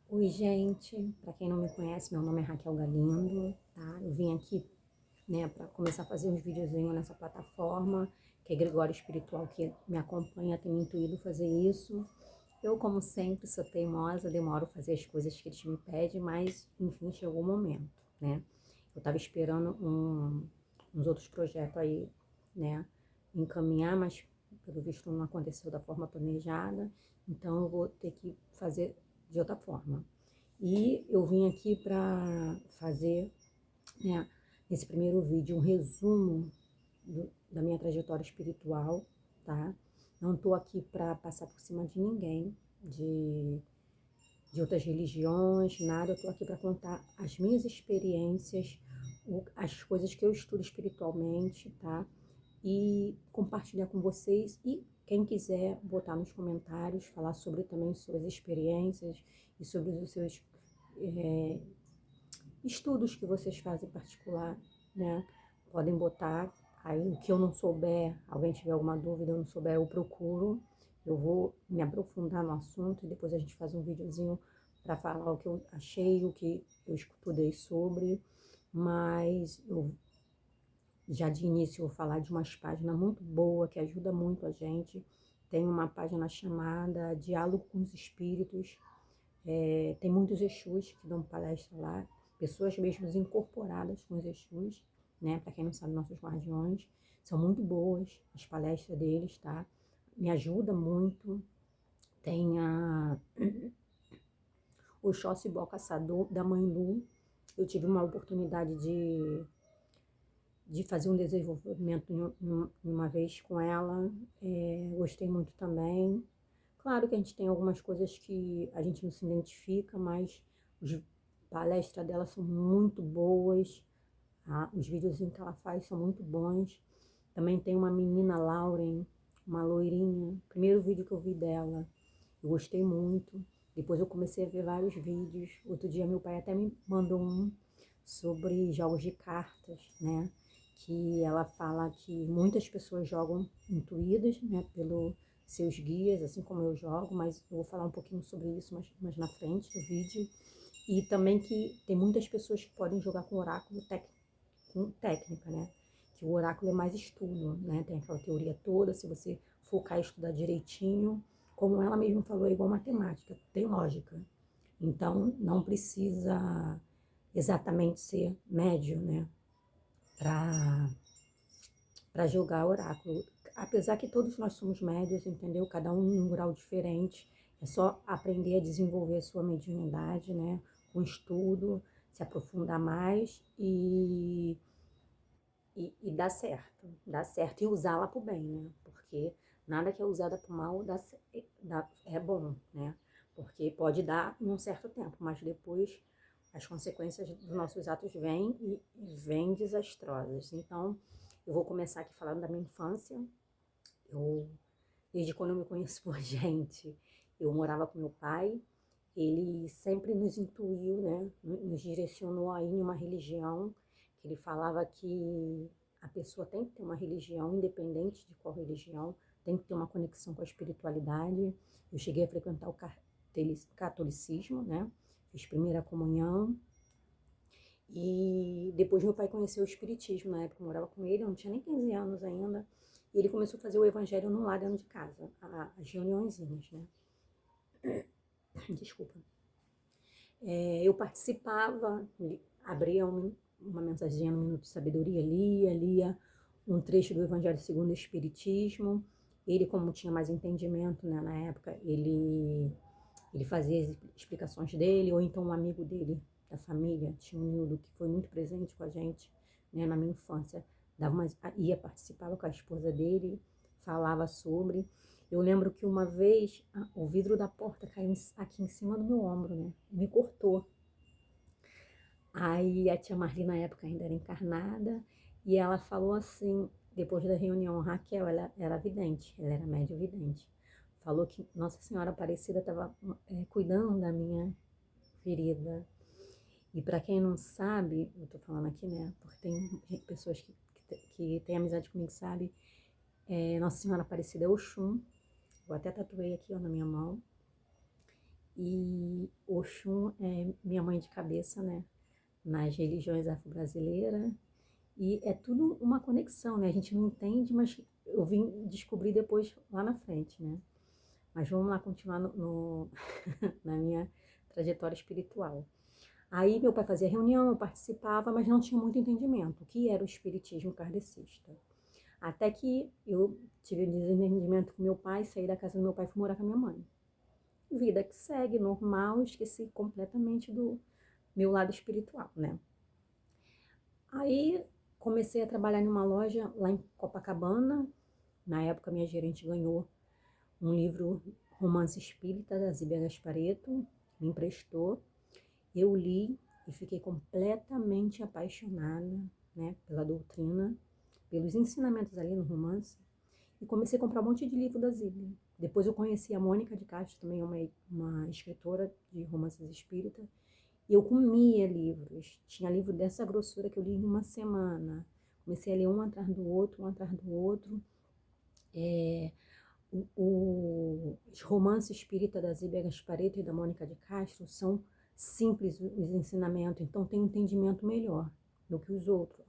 Oi, gente. Para quem não me conhece, meu nome é Raquel Galindo, tá? Eu vim aqui, né, para começar a fazer uns videozinhos nessa plataforma, que é Gregório Espiritual que me acompanha, tem me intuído fazer isso. Eu, como sempre, sou teimosa, demoro a fazer as coisas que eles me pedem, mas, enfim, chegou o momento, né? Eu estava esperando uns outros projetos aí, né, encaminhar, mas pelo visto não aconteceu da forma planejada, então eu vou ter que fazer de outra forma. E eu vim aqui para fazer, né, nesse primeiro vídeo, um resumo da minha trajetória espiritual, tá? Não estou aqui para passar por cima de ninguém, de outras religiões, nada. Eu estou aqui para contar as minhas experiências, as coisas que eu estudo espiritualmente, tá? E compartilhar com vocês. E quem quiser botar nos comentários, falar sobre também suas experiências e sobre os seus é, estudos que vocês fazem em particular, né? Podem botar aí o que eu não souber, alguém tiver alguma dúvida, eu não souber, eu procuro. Eu vou me aprofundar no assunto e depois a gente faz um videozinho para falar o que eu achei, o que eu estudei sobre. Mas eu já de início eu vou falar de umas páginas muito boas que ajuda muito a gente. Tem uma página chamada Diálogo com os Espíritos. Tem muitos Exus que dão palestra lá, pessoas mesmo incorporadas com os Exus, né? Para quem não sabe, nossos guardiões. São muito boas as palestras deles, tá? Me ajuda muito. Tem a Oxóssi Bó Caçador, da Mãe Lu. Eu tive uma oportunidade de fazer um desenvolvimento uma vez com ela. Gostei muito também. Claro que a gente tem algumas coisas que a gente não se identifica, mas as palestras dela são muito boas, tá? Os videozinhos que ela faz são muito bons. Também tem uma menina, Lauren, uma loirinha. Primeiro vídeo que eu vi dela, eu gostei muito. Depois eu comecei a ver vários vídeos. Outro dia meu pai até me mandou um sobre jogos de cartas, né? Que ela fala que muitas pessoas jogam intuídas, né? Pelos seus guias, assim como eu jogo, mas eu vou falar um pouquinho sobre isso mais na frente do vídeo. E também que tem muitas pessoas que podem jogar com oráculo com técnica, né? Que o oráculo é mais estudo, né? Tem aquela teoria toda, se você focar e estudar direitinho, como ela mesma falou, é igual matemática, tem lógica. Então, não precisa exatamente ser médio, né? Para jogar oráculo. Apesar que todos nós somos médios, entendeu? Cada um em um grau diferente. É só aprender a desenvolver a sua mediunidade, né? Com estudo, se aprofundar mais e dá certo e usá-la para o bem, né? Porque nada que é usada para o mal é bom, né? Porque pode dar em um certo tempo, mas depois as consequências dos nossos atos vêm e vêm desastrosas. Então, eu vou começar aqui falando da minha infância. Eu, desde quando eu me conheço por gente, eu morava com meu pai. Ele sempre nos intuiu, né? Nos direcionou aí em uma religião, que ele falava que a pessoa tem que ter uma religião, independente de qual religião, tem que ter uma conexão com a espiritualidade. Eu cheguei a frequentar o catolicismo, né? Fiz primeira comunhão. E depois meu pai conheceu o espiritismo, na época eu morava com ele, eu não tinha nem 15 anos ainda. E ele começou a fazer o evangelho no lar dentro de casa, as reuniõezinhas, né? Desculpa. Eu participava, abria uma mensaginha no Minuto de Sabedoria, lia um trecho do Evangelho segundo o Espiritismo. Ele, como tinha mais entendimento, né, na época, ele fazia as explicações dele, ou então um amigo dele, da família, tinha um Nildo, que foi muito presente com a gente, né, na minha infância, ia participava com a esposa dele, falava sobre. Eu lembro que uma vez o vidro da porta caiu aqui em cima do meu ombro, né? Me cortou. Aí a tia Marli, na época, ainda era encarnada, e ela falou assim, depois da reunião, Raquel, ela era vidente, ela era médio vidente. Falou que Nossa Senhora Aparecida estava cuidando da minha ferida. E para quem não sabe, eu tô falando aqui, né? Porque tem pessoas que têm amizade comigo, sabe? Nossa Senhora Aparecida é Oxum. Eu até tatuei aqui, ó, na minha mão. E Oxum é minha mãe de cabeça, né? Nas religiões afro-brasileiras. E é tudo uma conexão, né? A gente não entende, mas eu vim descobrir depois lá na frente, né? Mas vamos lá continuar na minha trajetória espiritual. Aí meu pai fazia reunião, eu participava, mas não tinha muito entendimento. O que era o espiritismo kardecista? Até que eu tive um desentendimento com meu pai, saí da casa do meu pai e fui morar com a minha mãe. Vida que segue, normal, esqueci completamente do meu lado espiritual, né? Aí comecei a trabalhar em uma loja lá em Copacabana. Na época, minha gerente ganhou um livro Romance Espírita, da Zíbia Gasparetto, me emprestou. Eu li e fiquei completamente apaixonada, né, pela doutrina, pelos ensinamentos ali no romance. E comecei a comprar um monte de livro da Zíbia. Depois eu conheci a Mônica de Castro, também uma escritora de romances espírita. E eu comia livros. Tinha livro dessa grossura que eu li em uma semana. Comecei a ler um atrás do outro, um atrás do outro. Os romances espírita da Zíbia Gasparetto e da Mônica de Castro são simples os ensinamentos, então tem um entendimento melhor do que os outros.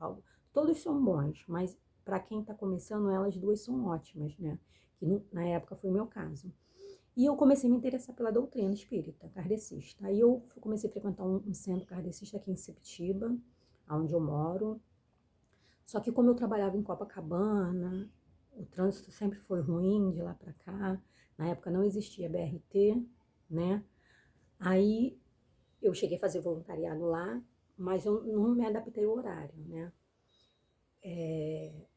Todos são bons, mas para quem está começando, elas duas são ótimas, né? Que na época foi o meu caso. E eu comecei a me interessar pela doutrina espírita, kardecista. Aí eu comecei a frequentar um centro kardecista aqui em Septiba, onde eu moro. Só que como eu trabalhava em Copacabana, o trânsito sempre foi ruim de lá para cá. Na época não existia BRT, né? Aí eu cheguei a fazer voluntariado lá, mas eu não me adaptei ao horário, né?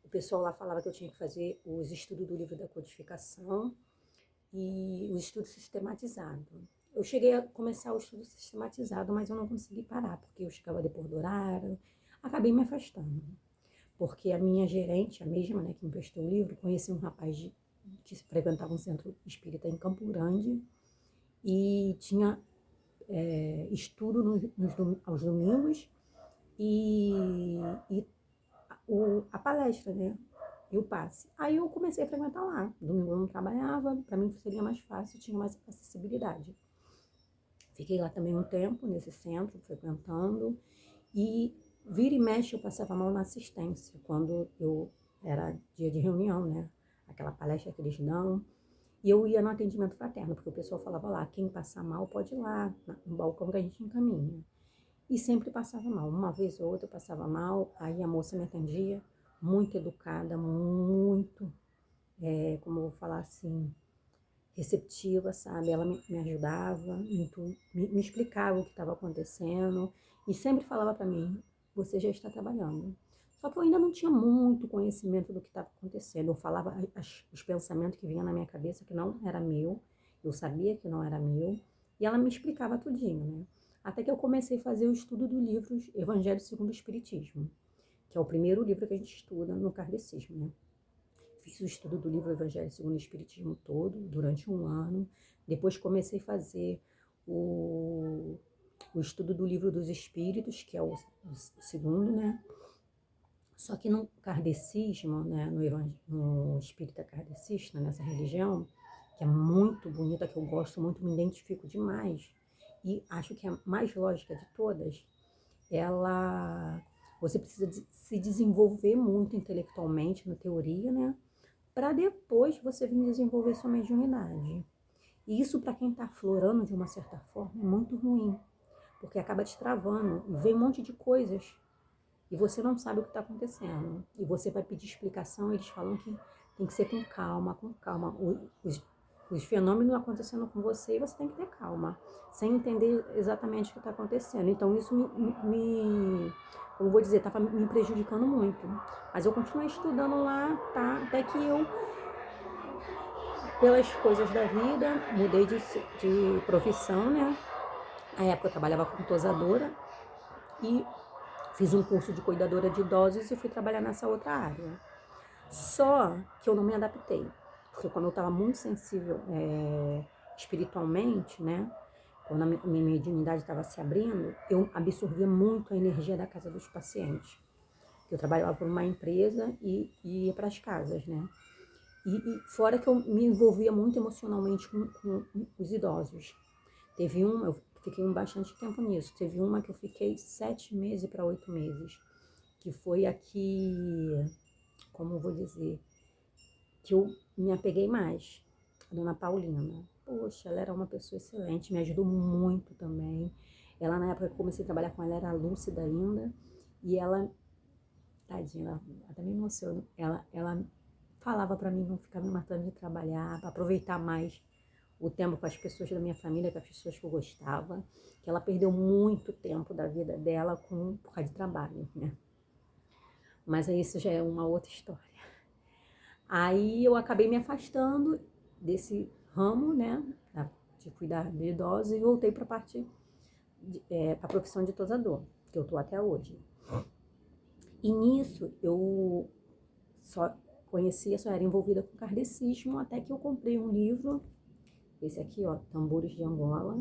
O pessoal lá falava que eu tinha que fazer os estudos do livro da codificação e o estudo sistematizado. Eu cheguei a começar o estudo sistematizado, mas eu não consegui parar, porque eu chegava depois do horário, acabei me afastando. Porque a minha gerente, a mesma, né, que me prestou o livro, conheci um rapaz que frequentava um centro espírita em Campo Grande e tinha estudo aos domingos e a palestra, né? E o passe. Aí eu comecei a frequentar lá. Domingo eu não trabalhava, para mim seria mais fácil, tinha mais acessibilidade. Fiquei lá também um tempo, nesse centro, frequentando. E vira e mexe eu passava mal na assistência, quando eu era dia de reunião, né? Aquela palestra que eles dão. E eu ia no atendimento fraterno, porque o pessoal falava lá, quem passar mal pode ir lá, no balcão que a gente encaminha. E sempre passava mal. Uma vez ou outra eu passava mal, aí a moça me atendia, muito educada, muito, como eu vou falar assim, receptiva, sabe? Ela me ajudava, me explicava o que estava acontecendo e sempre falava para mim, você já está trabalhando. Só que eu ainda não tinha muito conhecimento do que estava acontecendo. Eu falava os pensamentos que vinham na minha cabeça que não era meu, eu sabia que não era meu, e ela me explicava tudinho, né? Até que eu comecei a fazer o estudo do livro Evangelho segundo o Espiritismo, que é o primeiro livro que a gente estuda no kardecismo, né? Fiz o estudo do livro Evangelho segundo o Espiritismo todo, durante um ano. Depois comecei a fazer o estudo do livro dos Espíritos, que é o segundo, né? Só que no kardecismo, né, no espírita kardecista, nessa religião, que é muito bonita, que eu gosto muito, me identifico demais, e acho que é a mais lógica de todas, você precisa se desenvolver muito intelectualmente na teoria, né, para depois você vir desenvolver sua mediunidade. E isso, para quem está aflorando de uma certa forma, é muito ruim, porque acaba te travando e vem um monte de coisas e você não sabe o que está acontecendo. E você vai pedir explicação, eles falam que tem que ser com calma, com calma. Os fenômenos acontecendo com você e você tem que ter calma, sem entender exatamente o que está acontecendo. Então isso como vou dizer, estava me prejudicando muito. Mas eu continuei estudando lá, tá? Até que eu, pelas coisas da vida, mudei de profissão, né? Na época eu trabalhava como tosadora e fiz um curso de cuidadora de idosos e fui trabalhar nessa outra área. Só que eu não me adaptei, porque quando eu estava muito sensível espiritualmente, né? Quando a minha mediunidade estava se abrindo, eu absorvia muito a energia da casa dos pacientes. Eu trabalhava por uma empresa e ia para as casas, né? E fora que eu me envolvia muito emocionalmente com os idosos. Teve uma, eu fiquei bastante tempo nisso. Teve uma que eu fiquei 7 meses para 8 meses. Que foi aqui, como eu vou dizer, que eu me apeguei mais. A dona Paulina. Poxa, ela era uma pessoa excelente, me ajudou muito também. Ela, na época que eu comecei a trabalhar com ela, era lúcida ainda. E ela, tadinha, ela até me emociona. Ela falava para mim não ficar me matando de trabalhar, para aproveitar mais o tempo com as pessoas da minha família, com as pessoas que eu gostava. Que ela perdeu muito tempo da vida dela por causa de trabalho, né? Mas aí isso já é uma outra história. Aí eu acabei me afastando desse ramo, né, de cuidar de idosos e voltei para a parte, para a profissão de tosador, que eu tô até hoje. E nisso eu só conhecia, só era envolvida com kardecismo, até que eu comprei um livro, esse aqui, ó, Tambores de Angola,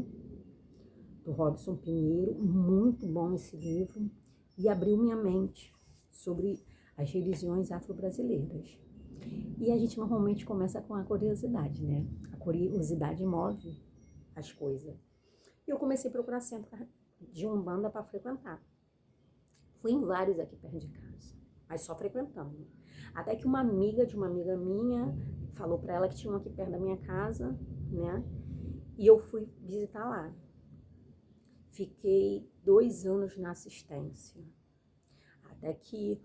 do Robson Pinheiro, muito bom esse livro, e abriu minha mente sobre as religiões afro-brasileiras. E a gente normalmente começa com a curiosidade, né? A curiosidade move as coisas. E eu comecei a procurar centro de umbanda para frequentar. Fui em vários aqui perto de casa, mas só frequentando. Até que uma amiga de uma amiga minha falou para ela que tinha um aqui perto da minha casa, né? E eu fui visitar lá. Fiquei 2 anos na assistência. Até que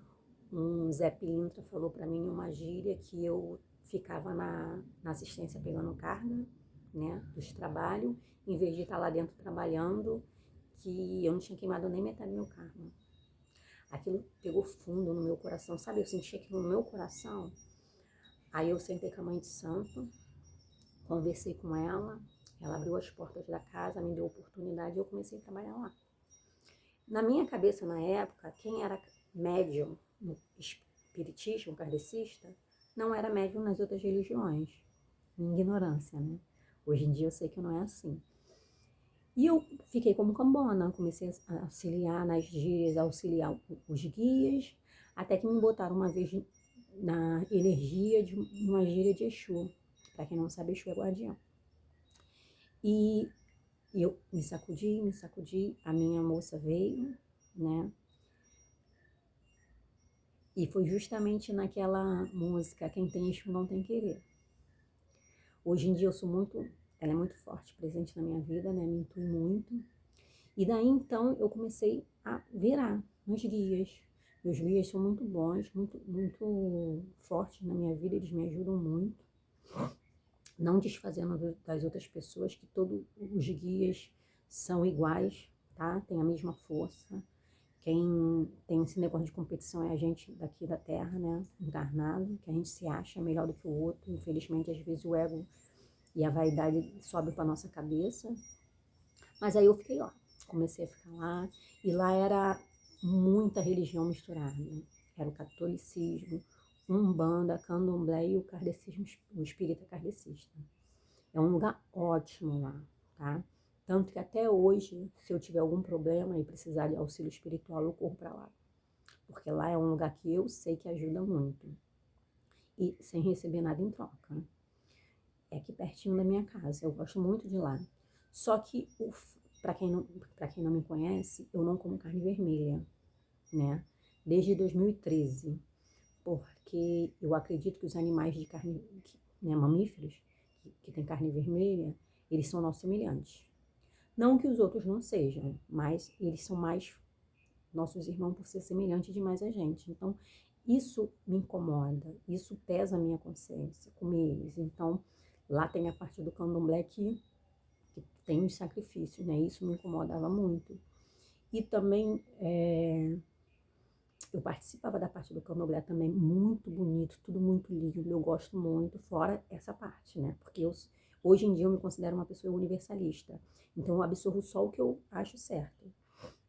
um Zé Pilintra falou para mim uma gíria que eu ficava na assistência pegando carga, né, dos trabalhos, em vez de estar lá dentro trabalhando, que eu não tinha queimado nem metade do meu karma. Aquilo pegou fundo no meu coração, sabe? Eu senti aquilo no meu coração. Aí eu sentei com a mãe de santo, conversei com ela, ela abriu as portas da casa, me deu oportunidade e eu comecei a trabalhar lá. Na minha cabeça, na época, quem era médium no espiritismo kardecista não era médium nas outras religiões. Minha ignorância, né? Hoje em dia eu sei que não é assim. E eu fiquei como cambona, comecei a auxiliar nas gírias, auxiliar os guias, até que me botaram uma vez na energia de uma gíria de Exu. Para quem não sabe, Exu é guardião. E eu me sacudi, a minha moça veio, né? E foi justamente naquela música, quem tem Exu não tem querer. Hoje em dia eu sou muito, ela é muito forte, presente na minha vida, né? Me intui muito. E daí então eu comecei a virar nos guias. Meus guias são muito bons, muito fortes na minha vida, eles me ajudam muito. Não desfazendo das outras pessoas, que todos os guias são iguais, tá? Tem a mesma força. Quem tem esse negócio de competição é a gente daqui da Terra, né? Encarnado, que a gente se acha melhor do que o outro. Infelizmente, às vezes o ego e a vaidade sobe para nossa cabeça. Mas aí eu fiquei lá, comecei a ficar lá, e lá era muita religião misturada. Era o catolicismo, umbanda, candomblé e o kardecismo, o espírita kardecista. É um lugar ótimo lá, tá? Tanto que até hoje, se eu tiver algum problema e precisar de auxílio espiritual, eu corro para lá. Porque lá é um lugar que eu sei que ajuda muito. E sem receber nada em troca. É aqui pertinho da minha casa, eu gosto muito de lá. Só que, para quem não me conhece, eu não como carne vermelha, né? Desde 2013. Porque eu acredito que os animais de carne, né, mamíferos, que tem carne vermelha, eles são nossos semelhantes. Não que os outros não sejam, mas eles são mais nossos irmãos por ser semelhantes demais a gente. Então, isso me incomoda, isso pesa a minha consciência comer eles. Então, lá tem a parte do candomblé que tem os sacrifícios, né? Isso me incomodava muito. E também eu participava da parte do candomblé também, muito bonito, tudo muito lindo, eu gosto muito, fora essa parte, né? Porque hoje em dia eu me considero uma pessoa universalista. Então eu absorvo só o que eu acho certo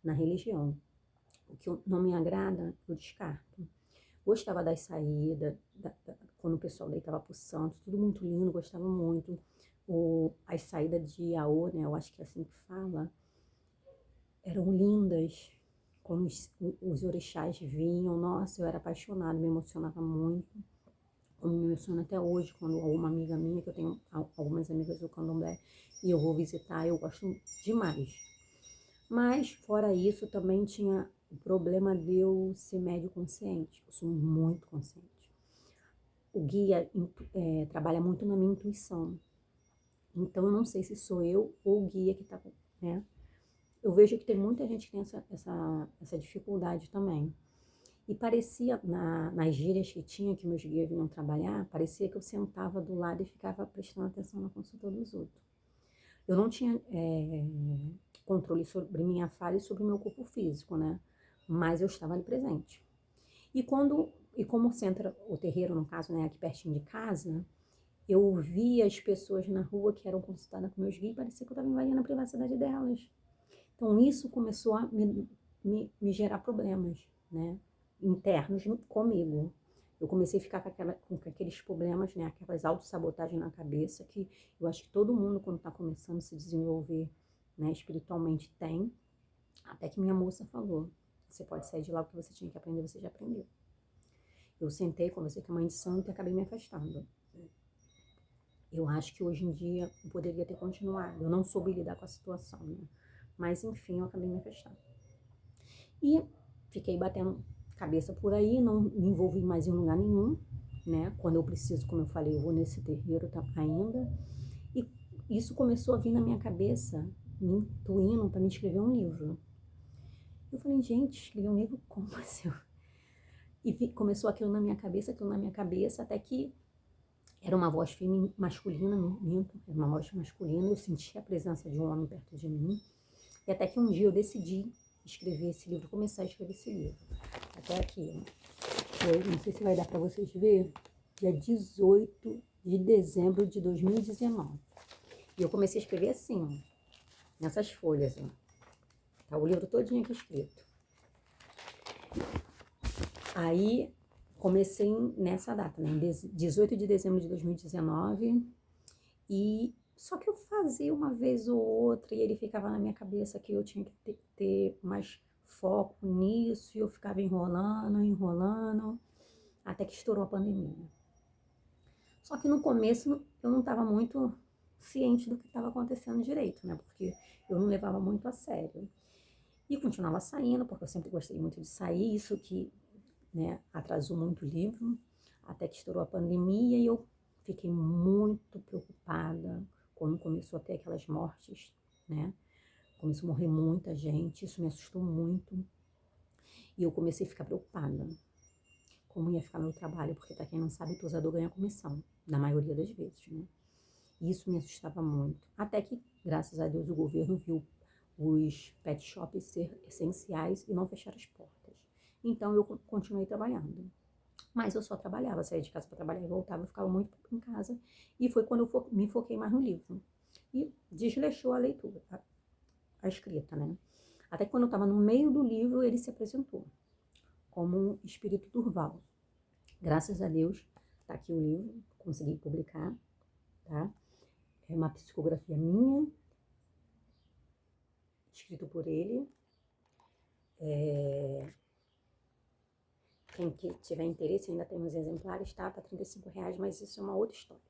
na religião. O que não me agrada, eu descarto. Gostava das saídas, quando o pessoal deitava pro santo, tudo muito lindo, gostava muito. As saídas de Iaô, né, eu acho que é assim que fala, eram lindas. Quando os orixás vinham, nossa, eu era apaixonada, me emocionava muito. Eu me emociono até hoje quando alguma amiga minha, que eu tenho algumas amigas do candomblé, e eu vou visitar, eu gosto demais. Mas, fora isso, também tinha o problema de eu ser médio consciente. Eu sou muito consciente. O guia trabalha muito na minha intuição. Então, eu não sei se sou eu ou o guia que está, né? Eu vejo que tem muita gente que tem essa dificuldade também. E parecia, nas gírias que tinha, que meus guias vinham trabalhar, parecia que eu sentava do lado e ficava prestando atenção na consulta dos outros. Eu não tinha controle sobre minha fala e sobre o meu corpo físico, né? Mas eu estava ali presente. E como centra o terreiro, no caso, né, aqui pertinho de casa, eu via as pessoas na rua que eram consultadas com meus guias e parecia que eu estava invadindo a privacidade delas. Então, isso começou a me gerar problemas, né, internos comigo. Eu comecei a ficar com aqueles problemas, né, aquelas autossabotagens na cabeça que eu acho que todo mundo, quando está começando a se desenvolver, né, espiritualmente, tem. Até que minha moça falou, você pode sair de lá, o que você tinha que aprender, você já aprendeu. Eu sentei, conversei com a mãe de santo e acabei me afastando. Eu acho que hoje em dia eu poderia ter continuado. Eu não soube lidar com a situação, né? Mas enfim, eu acabei me afastando. E fiquei batendo cabeça por aí, não me envolvi mais em lugar nenhum, né? Quando eu preciso, como eu falei, eu vou nesse terreiro ainda. E isso começou a vir na minha cabeça, me intuindo para me escrever um livro. Eu falei, gente, escrever um livro como assim? E começou aquilo na minha cabeça, até que era uma voz masculina, minto, era uma voz masculina, eu senti a presença de um homem perto de mim, e até que um dia eu decidi escrever esse livro, começar a escrever esse livro. Até aqui, foi, não sei se vai dar para vocês verem, dia 18 de dezembro de 2019. E eu comecei a escrever assim, ó, nessas folhas, ó. Tá o livro todinho aqui escrito. Aí comecei nessa data, né, 18 de dezembro de 2019, e só que eu fazia uma vez ou outra e ele ficava na minha cabeça que eu tinha que ter mais foco nisso, e eu ficava enrolando, até que estourou a pandemia. Só que no começo eu não estava muito ciente do que estava acontecendo direito, né, porque eu não levava muito a sério. E continuava saindo, porque eu sempre gostei muito de sair, isso que, né, atrasou muito o livro, até que estourou a pandemia e eu fiquei muito preocupada quando começou a ter aquelas mortes, né? Começou a morrer muita gente, isso me assustou muito. E eu comecei a ficar preocupada. Como ia ficar meu trabalho, porque para quem não sabe, tosador ganha comissão, na maioria das vezes, né? E isso me assustava muito. Até que, graças a Deus, o governo viu os pet shops ser essenciais e não fechar as portas. Então eu continuei trabalhando. Mas eu só trabalhava, saía de casa para trabalhar e voltava, eu ficava muito em casa. E foi quando eu me foquei mais no livro. E desleixou a leitura, a escrita, né? Até que quando eu estava no meio do livro, ele se apresentou como um espírito Durval. Graças a Deus, tá aqui o livro, consegui publicar, tá? É uma psicografia minha, escrito por ele. Quem tiver interesse, ainda temos exemplares, tá? Tá R$35, mas isso é uma outra história,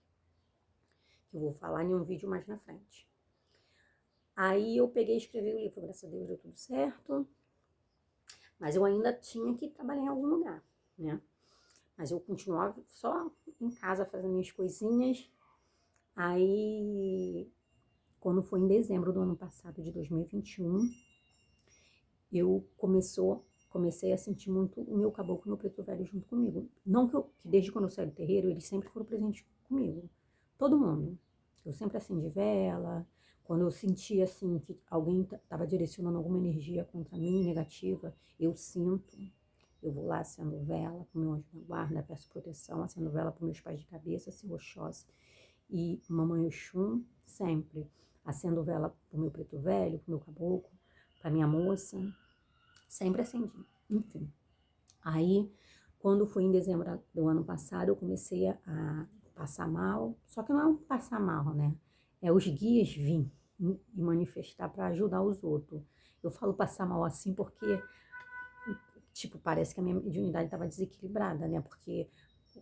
que eu vou falar em um vídeo mais na frente. Aí eu peguei e escrevi o livro, graças a Deus deu tudo certo, mas eu ainda tinha que trabalhar em algum lugar, né? Mas eu continuava só em casa fazendo minhas coisinhas. Aí, quando foi em dezembro do ano passado, de 2021, eu comecei a sentir muito o meu caboclo e o meu preto velho junto comigo. Não que desde quando eu saí do terreiro, eles sempre foram presentes comigo. Todo mundo. Eu sempre acendi vela. Quando eu sentia, assim, que alguém estava direcionando alguma energia contra mim, negativa, eu sinto. Eu vou lá, acendo vela pro meu anjo da guarda, peço proteção, acendo vela para meus pais de cabeça, se Oxóssi e Mamãe Oxum, sempre. Acendo vela pro meu preto velho, pro meu caboclo, pra minha moça, sempre acendi. Enfim. Aí, quando foi em dezembro do ano passado, eu comecei a passar mal. Só que não é um passar mal, né? É os guias vir e manifestar para ajudar os outros. Eu falo passar mal assim porque, tipo, parece que a minha mediunidade estava desequilibrada, né? Porque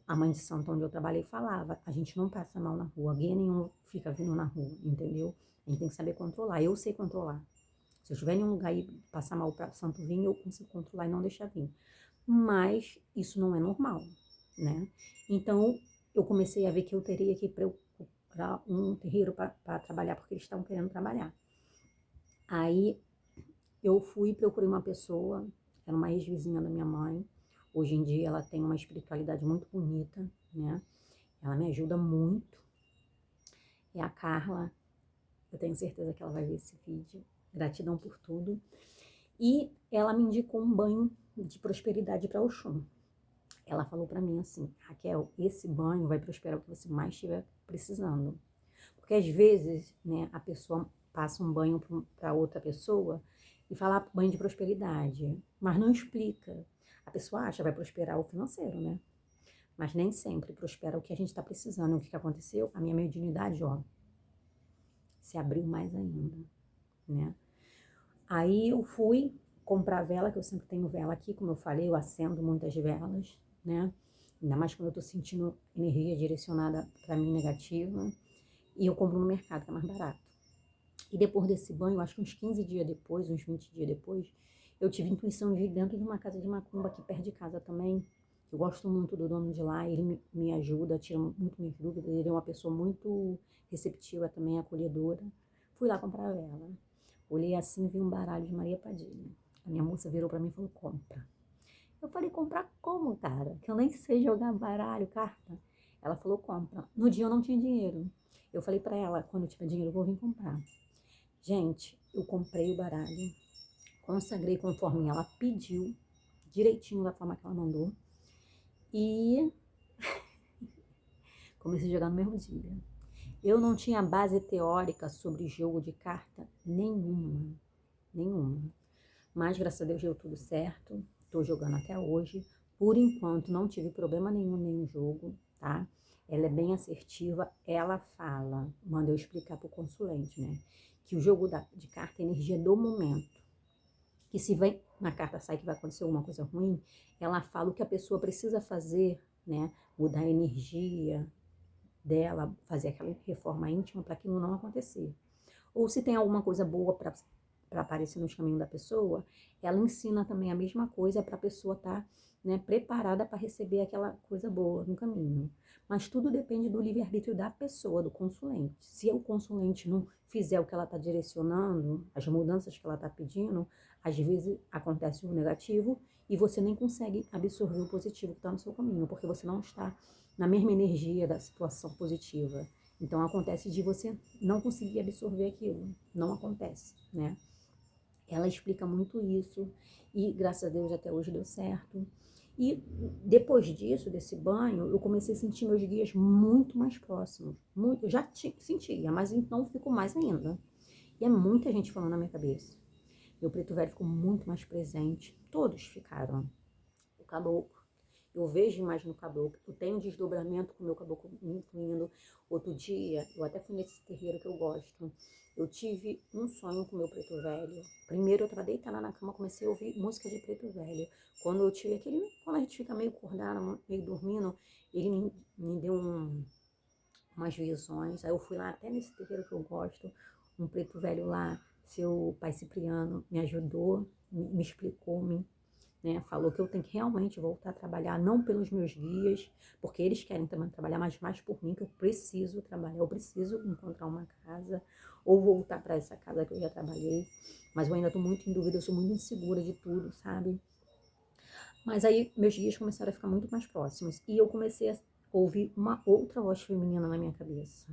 a mãe de santo onde eu trabalhei falava, a gente não passa mal na rua, guia nenhum fica vindo na rua, entendeu? A gente tem que saber controlar, eu sei controlar. Se eu estiver em um lugar e passar mal para santo vir, eu consigo controlar e não deixar vir. Mas isso não é normal, né? Então, eu comecei a ver que eu teria que procurar um terreiro para trabalhar, porque eles estavam querendo trabalhar. Aí, eu fui e procurei uma pessoa, era uma ex-vizinha da minha mãe. Hoje em dia, ela tem uma espiritualidade muito bonita, né? Ela me ajuda muito. É a Carla. Eu tenho certeza que ela vai ver esse vídeo. Gratidão por tudo. E ela me indicou um banho de prosperidade para Oxum. Ela falou para mim assim, Raquel, esse banho vai prosperar o que você mais estiver precisando. Porque às vezes, né, a pessoa passa um banho para outra pessoa e fala banho de prosperidade, mas não explica. A pessoa acha que vai prosperar o financeiro, né? Mas nem sempre prospera o que a gente está precisando. O que aconteceu? A minha mediunidade, ó, se abriu mais ainda, né? Aí eu fui comprar vela, que eu sempre tenho vela aqui, como eu falei, eu acendo muitas velas, né? Ainda mais quando eu tô sentindo energia direcionada para mim negativa. E eu compro no mercado, que é mais barato. E depois desse banho, acho que uns 15 dias depois, uns 20 dias depois, eu tive intuição de ir dentro de uma casa de macumba aqui perto de casa também. Eu gosto muito do dono de lá, ele me ajuda, tira muito minhas dúvidas, ele é uma pessoa muito receptiva também, acolhedora. Fui lá comprar a vela. Olhei assim, vi um baralho de Maria Padilha. A minha moça virou pra mim e falou, compra. Eu falei, comprar como, cara? Que eu nem sei jogar baralho, carta. Ela falou, compra. No dia eu não tinha dinheiro. Eu falei pra ela, quando eu tiver dinheiro eu vou vir comprar. Gente, eu comprei o baralho, consagrei conforme ela pediu, direitinho da forma que ela mandou. E comecei a jogar no mesmo dia. Eu não tinha base teórica sobre jogo de carta nenhuma. Nenhuma. Mas, graças a Deus, deu tudo certo. Tô jogando até hoje. Por enquanto, não tive problema nenhum em nenhum jogo, tá? Ela é bem assertiva. Ela fala, manda eu explicar pro consulente, né? Que o jogo de carta é energia do momento. Que se vem na carta sai que vai acontecer alguma coisa ruim, ela fala o que a pessoa precisa fazer, né? Mudar a energia dela, fazer aquela reforma íntima para aquilo não acontecer. Ou se tem alguma coisa boa para aparecer no caminho da pessoa, ela ensina também a mesma coisa para a pessoa estar, né, preparada para receber aquela coisa boa no caminho. Mas tudo depende do livre-arbítrio da pessoa, do consulente. Se o consulente não fizer o que ela está direcionando, as mudanças que ela está pedindo, às vezes acontece o negativo e você nem consegue absorver o positivo que está no seu caminho, porque você não está na mesma energia da situação positiva. Então acontece de você não conseguir absorver aquilo, não acontece, né? Ela explica muito isso e graças a Deus até hoje deu certo. E depois disso, desse banho, eu comecei a sentir meus guias muito mais próximos. Muito, eu já sentia, mas então ficou mais ainda. E é muita gente falando na minha cabeça. Meu preto velho ficou muito mais presente. Todos ficaram. O caboclo. Eu vejo imagem no caboclo. Eu tenho um desdobramento com o meu caboclo me incluindo. Outro dia, eu até fui nesse terreiro que eu gosto. Eu tive um sonho com o meu preto velho. Primeiro eu tava deitada na cama, comecei a ouvir música de preto velho. Quando eu tive aquele. Quando a gente fica meio acordado, meio dormindo, ele me deu umas visões. Aí eu fui lá até nesse terreiro que eu gosto. Um preto velho lá, seu pai Cipriano, me ajudou, me explicou, né, falou que eu tenho que realmente voltar a trabalhar, não pelos meus guias, porque eles querem também trabalhar, mas mais por mim, que eu preciso trabalhar, eu preciso encontrar uma casa, ou voltar para essa casa que eu já trabalhei, mas eu ainda estou muito em dúvida, eu sou muito insegura de tudo, sabe? Mas aí meus guias começaram a ficar muito mais próximos, e eu comecei a ouvir uma outra voz feminina na minha cabeça.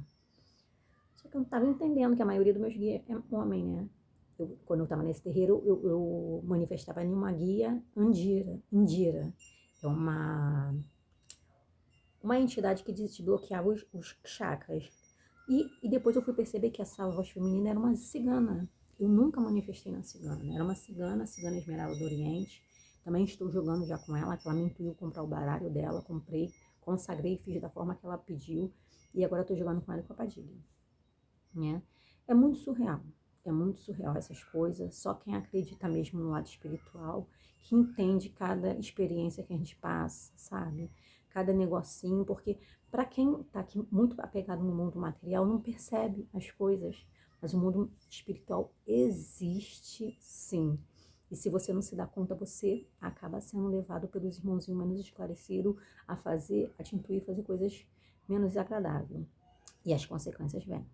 Só que eu não estava entendendo que a maioria dos meus guias é homem, né? Quando eu estava nesse terreiro, eu manifestava em uma guia Indira. É uma entidade que desbloqueava os chakras. E depois eu fui perceber que essa voz feminina era uma cigana. Eu nunca manifestei na cigana. Era uma cigana, cigana esmeralda do Oriente. Também estou jogando já com ela, que ela me intuiu comprar o baralho dela. Comprei, consagrei, fiz da forma que ela pediu. E agora estou jogando com ela e com a Padilha, né? É muito surreal. É muito surreal essas coisas. Só quem acredita mesmo no lado espiritual, que entende cada experiência que a gente passa, sabe? cada negocinho, porque para quem está aqui muito apegado no mundo material, não percebe as coisas, mas o mundo espiritual existe sim. E se você não se dá conta, você acaba sendo levado pelos irmãozinhos menos esclarecidos a te intuir fazer coisas menos agradáveis. E as consequências vêm.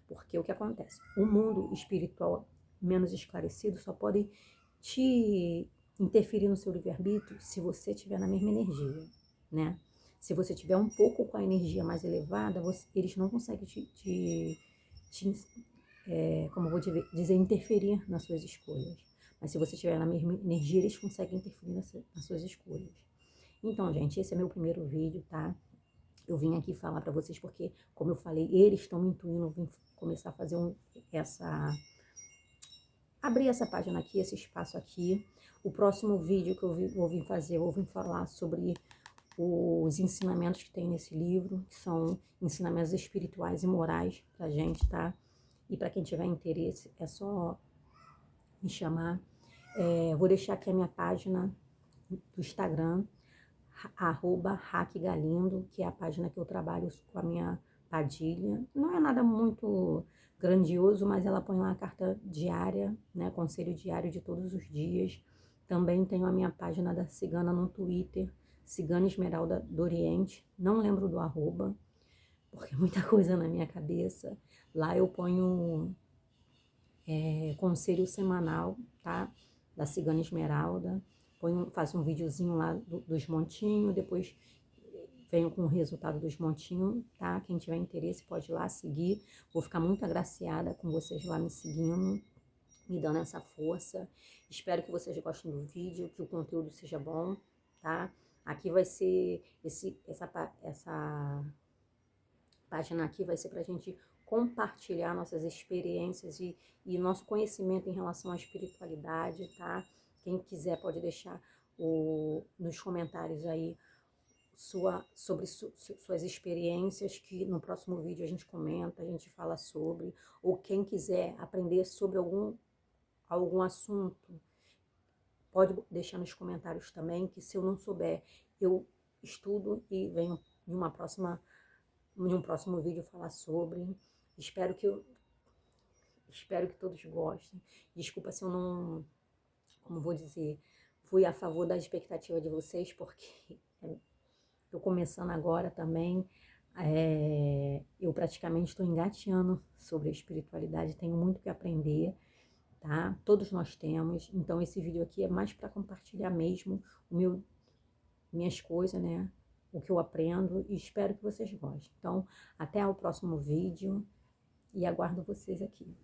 Porque o que acontece? O mundo espiritual menos esclarecido só pode te interferir no seu livre-arbítrio se você estiver na mesma energia, né? Se você tiver um pouco com a energia mais elevada, eles não conseguem como eu vou dizer, interferir nas suas escolhas. Mas se você estiver na mesma energia, eles conseguem interferir nas suas escolhas. Então, gente, esse é meu primeiro vídeo, tá? Eu vim aqui falar para vocês porque, como eu falei, eles estão me intuindo, eu vim começar a fazer abrir essa página aqui, esse espaço aqui. O próximo vídeo que vou vir fazer, eu vou vir falar sobre os ensinamentos que tem nesse livro, que são ensinamentos espirituais e morais pra gente, tá? E para quem tiver interesse, é só me chamar. Vou deixar aqui a minha página do Instagram, @hackgalindo, que é a página que eu trabalho com a minha Padilha. Não é nada muito grandioso, mas ela põe lá a carta diária, né, conselho diário de todos os dias. Também tenho a minha página da Cigana no Twitter, Cigana Esmeralda do Oriente. Não lembro do @, porque é muita coisa na minha cabeça. Lá eu ponho conselho semanal, tá? Da Cigana Esmeralda. Faço um videozinho lá dos montinhos, depois venho com o resultado dos montinhos, tá? Quem tiver interesse pode ir lá seguir. Vou ficar muito agraciada com vocês lá me seguindo, me dando essa força. Espero que vocês gostem do vídeo, que o conteúdo seja bom, tá? Aqui vai ser, essa página aqui vai ser pra gente compartilhar nossas experiências e nosso conhecimento em relação à espiritualidade, tá? Quem quiser pode deixar nos comentários aí sobre suas experiências, que no próximo vídeo a gente comenta, a gente fala sobre, ou quem quiser aprender sobre algum assunto, pode deixar nos comentários também, que se eu não souber, eu estudo e venho em um próximo vídeo falar sobre. Espero que todos gostem. Desculpa se eu não, como vou dizer, fui a favor da expectativa de vocês, porque estou começando agora também. Eu praticamente estou engateando sobre a espiritualidade, tenho muito que aprender, tá? Todos nós temos. Então esse vídeo aqui é mais para compartilhar mesmo minhas coisas, né? O que eu aprendo, e espero que vocês gostem. Então, até o próximo vídeo e aguardo vocês aqui.